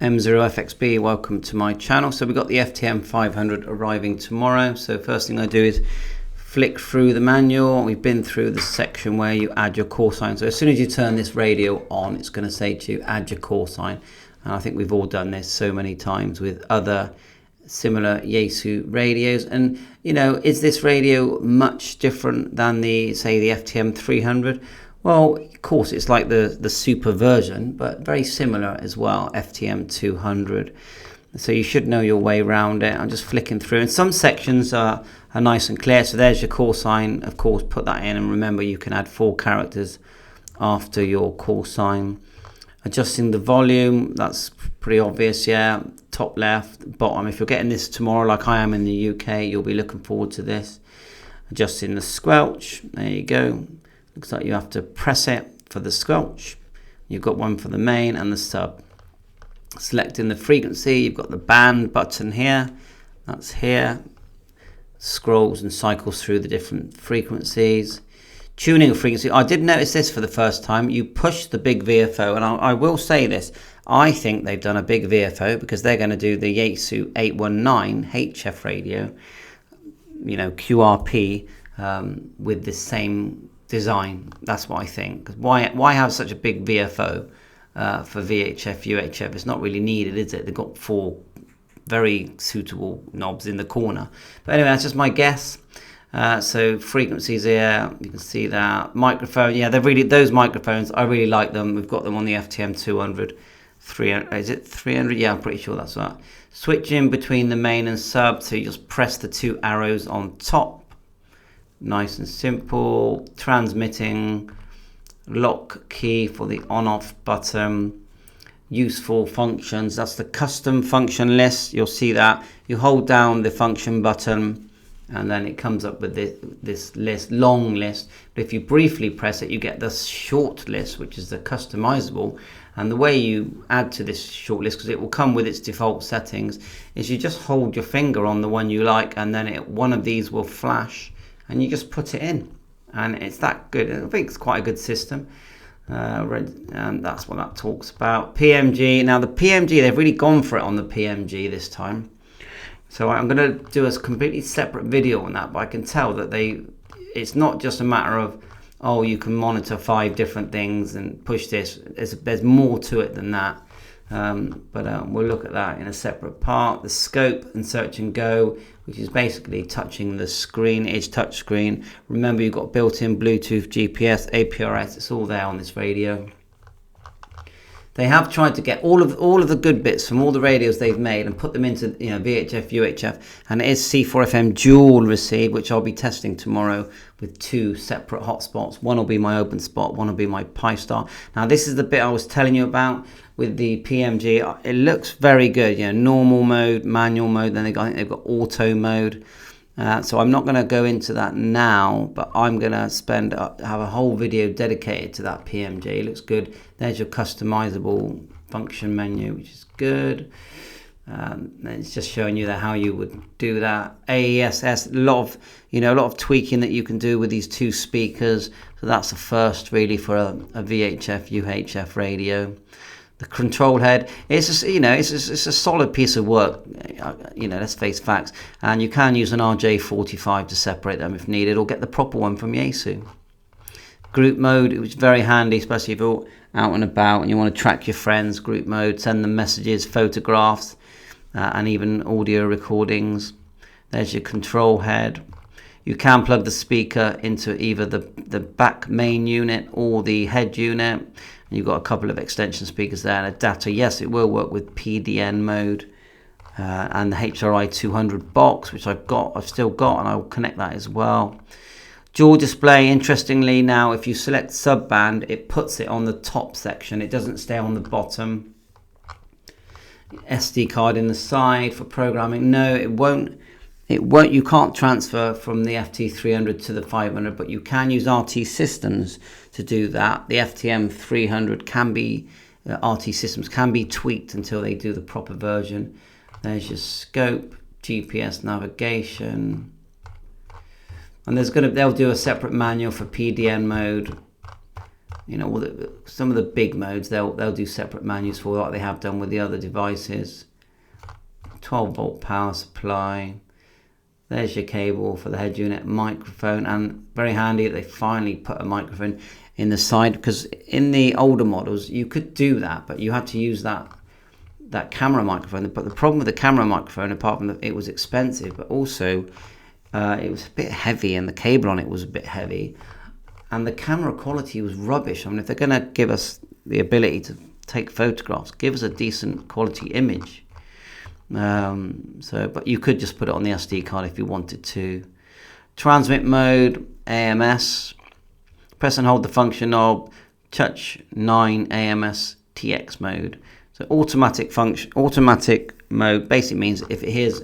M0FXB, welcome to my channel. So we've got the FTM500 arriving tomorrow. So first thing I do is flick through the manual. We've been through the section where you add your call sign. So as soon as you turn this radio on, it's going to say to you, add your call sign. And I think we've all done this so many times with other similar Yaesu radios. And you know, is this radio much different than the, say, the FTM300? Well, of course, it's like the super version, but very similar as well, FTM200. So you should know your way around it. I'm just flicking through, and some sections are nice and clear. So there's your call sign. Of course, put that in, and remember you can add 4 characters after your call sign. Adjusting the volume, that's pretty obvious, yeah. Top left, bottom. If you're getting this tomorrow like I am in the UK, you'll be looking forward to this. Adjusting the squelch, there you go. Looks like you have to press it for the squelch. You've got one for the main and the sub. Selecting the frequency, you've got the band button here. That's here. Scrolls and cycles through the different frequencies. Tuning a frequency. I did notice this for the first time. You push the big VFO, and I will say this. I think they've done a big VFO because they're going to do the Yaesu 819 HF radio, you know, QRP, with the same design. That's what I think. Why have such a big VFO for VHF, UHF? It's not really needed, is it? They've got 4 very suitable knobs in the corner. But anyway, that's just my guess. So frequencies here, you can see that. Microphone, yeah, they're really, those microphones, I really like them. We've got them on the FTM200. 300, is it 300? Yeah, I'm pretty sure that's right. Switching between the main and sub, so you just press the 2 arrows on top. Nice and simple. Transmitting, lock key for the on-off button. Useful functions, that's the custom function list. You'll see that. You hold down the function button and then it comes up with this list, long list. But if you briefly press it, you get the short list, which is the customizable. And the way you add to this short list, because it will come with its default settings, is you just hold your finger on the one you like, and then one of these will flash, and you just put it in, and it's that good. I think it's quite a good system. And that's what that talks about. PMG. Now the PMG, they've really gone for it on the PMG this time. So I'm going to do a completely separate video on that, but I can tell that it's not just a matter of, oh, you can monitor 5 different things and push this. There's more to it than that. But we'll look at that in a separate part. The scope and search and go, which is basically touching the screen, it's touch screen. Remember, you've got built-in Bluetooth, GPS, APRS. It's all there on this radio. They have tried to get all of the good bits from all the radios they've made and put them into, you know, VHF, UHF, and it is C4FM dual receive, which I'll be testing tomorrow with 2 separate hotspots. One will be my open spot, one will be my Pi-Star. Now this is the bit I was telling you about with the PMG. It looks very good, you know, normal mode, manual mode, then I think they've got auto mode. So I'm not going to go into that now, but I'm going to have a whole video dedicated to that PMG. It looks good. There's your customizable function menu, which is good. It's just showing you how you would do that. AESS, a lot of tweaking that you can do with these 2 speakers. So that's the first really for a VHF, UHF radio. The control head, it's just, you know, it's a solid piece of work, you know, let's face facts. And you can use an RJ45 to separate them if needed, or get the proper one from Yaesu. Group mode, it was very handy, especially if you're out and about and you want to track your friends. Group mode, send them messages, photographs, and even audio recordings. There's your control head. You can plug the speaker into either the back main unit or the head unit. You've got a couple of extension speakers there and adapter. Yes, it will work with PDN mode, and the HRI 200 box, which I've still got, and I will connect that as well. Dual display, interestingly, now if you select subband, it puts it on the top section. It doesn't stay on the bottom. SD card in the side for programming. No, it won't. You can't transfer from the FT300 to the 500, but you can use RT systems to do that. The FTM300 can be, RT systems can be tweaked until they do the proper version. There's your scope, GPS navigation. And they'll do a separate manual for PDN mode. you know, some of the big modes, they'll do separate menus for, like they have done with the other devices. 12-volt power supply. There's your cable for the head unit, microphone, and very handy that they finally put a microphone in the side, because in the older models you could do that, but you had to use that camera microphone. But the problem with the camera microphone, apart from that it was expensive, but also it was a bit heavy, and the cable on it was a bit heavy, and the camera quality was rubbish. I mean, if they're going to give us the ability to take photographs, give us a decent quality image. But you could just put it on the SD card if you wanted to. Transmit mode, AMS. Press and hold the function knob. Touch 9 AMS TX mode. So automatic mode basically means if it hears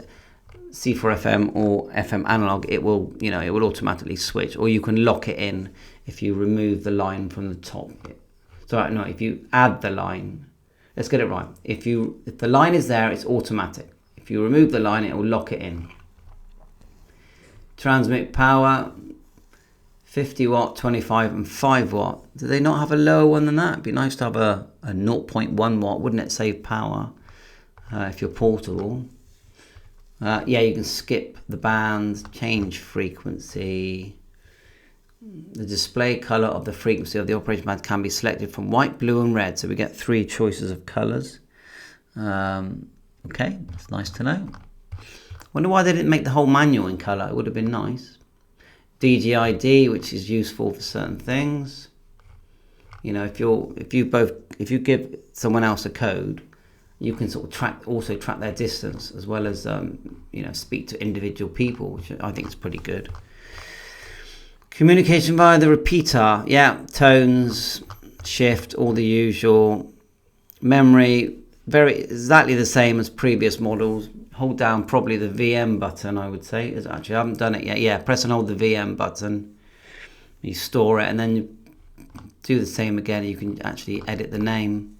C4FM or FM analog, it will automatically switch, or you can lock it in if you remove the line from the top. Sorry, no, if you add the line. Let's get it right. If the line is there, it's automatic. If you remove the line, it will lock it in. Transmit power, 50 watt, 25 and 5 watt. Do they not have a lower one than that? It'd be nice to have a 0.1 watt, wouldn't it? Save power if you're portable. Yeah, you can skip the bands, change frequency. The display color of the frequency of the operation band can be selected from white, blue and red. So we get 3 choices of colors. Okay, that's nice to know. Wonder why they didn't make the whole manual in color. It would have been nice. DGID, which is useful for certain things. You know, if you give someone else a code, you can sort of also track their distance, as well as speak to individual people, which I think is pretty good. Communication via the repeater, yeah, tones, shift, all the usual. Memory, exactly the same as previous models. Hold down probably the VM button, I would say. Actually, I haven't done it yet. Yeah, press and hold the VM button. You store it, and then you do the same again. You can actually edit the name.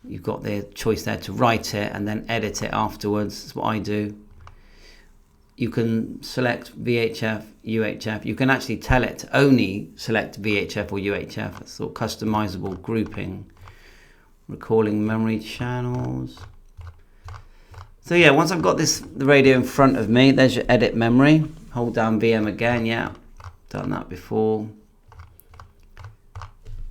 You've got the choice there to write it and then edit it afterwards. That's what I do. You can select VHF, UHF. You can actually tell it to only select VHF or UHF. It's sort of customizable grouping. Recalling memory channels. So yeah, once I've got the radio in front of me, there's your edit memory. Hold down VM again. Yeah, done that before.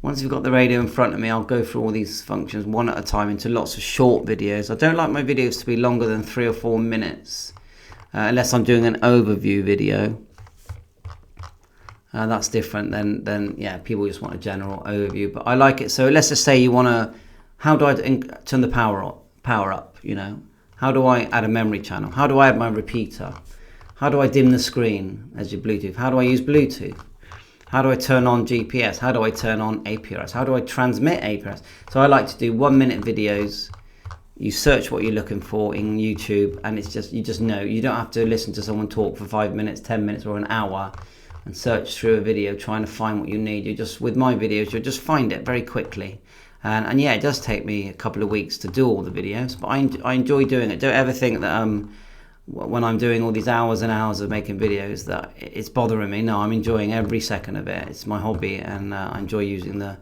Once you've got the radio in front of me, I'll go through all these functions one at a time into lots of short videos. I don't like my videos to be longer than 3 or 4 minutes. Unless I'm doing an overview video. That's different than yeah, people just want a general overview. But I like it. So let's just say you want to, how do I turn the power up, you know? How do I add a memory channel? How do I add my repeater? How do I dim the screen as your Bluetooth? How do I use Bluetooth? How do I turn on GPS? How do I turn on APRS? How do I transmit APRS? So I like to do 1-minute videos. You search what you're looking for in YouTube, and it's just, you just know. You don't have to listen to someone talk for 5 minutes, 10 minutes or an hour and search through a video trying to find what you need. You just, with my videos, you'll just find it very quickly. And yeah, it does take me a couple of weeks to do all the videos, but I enjoy doing it. Don't ever think that when I'm doing all these hours and hours of making videos that it's bothering me. No, I'm enjoying every second of it. It's my hobby, and I enjoy using the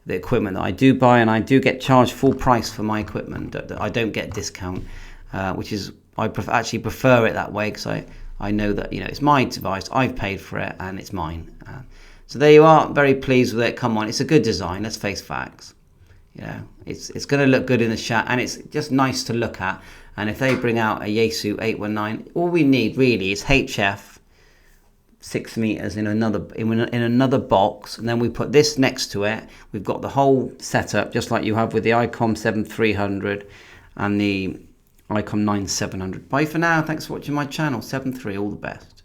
equipment that I do buy, and I do get charged full price for my equipment. I don't get discount, which is, I actually prefer it that way, because I know that, you know, it's my device, I've paid for it, and it's mine. So there you are, very pleased with it. Come on, it's a good design, let's face facts. You know, it's going to look good in the shot, and it's just nice to look at. And if they bring out a Yaesu 819, all we need really is HF 6 meters in another box, and then we put this next to it. We've got the whole setup, just like you have with the ICOM 7300 and the ICOM 9700. Bye for now. Thanks for watching my channel. 7.3. All the best.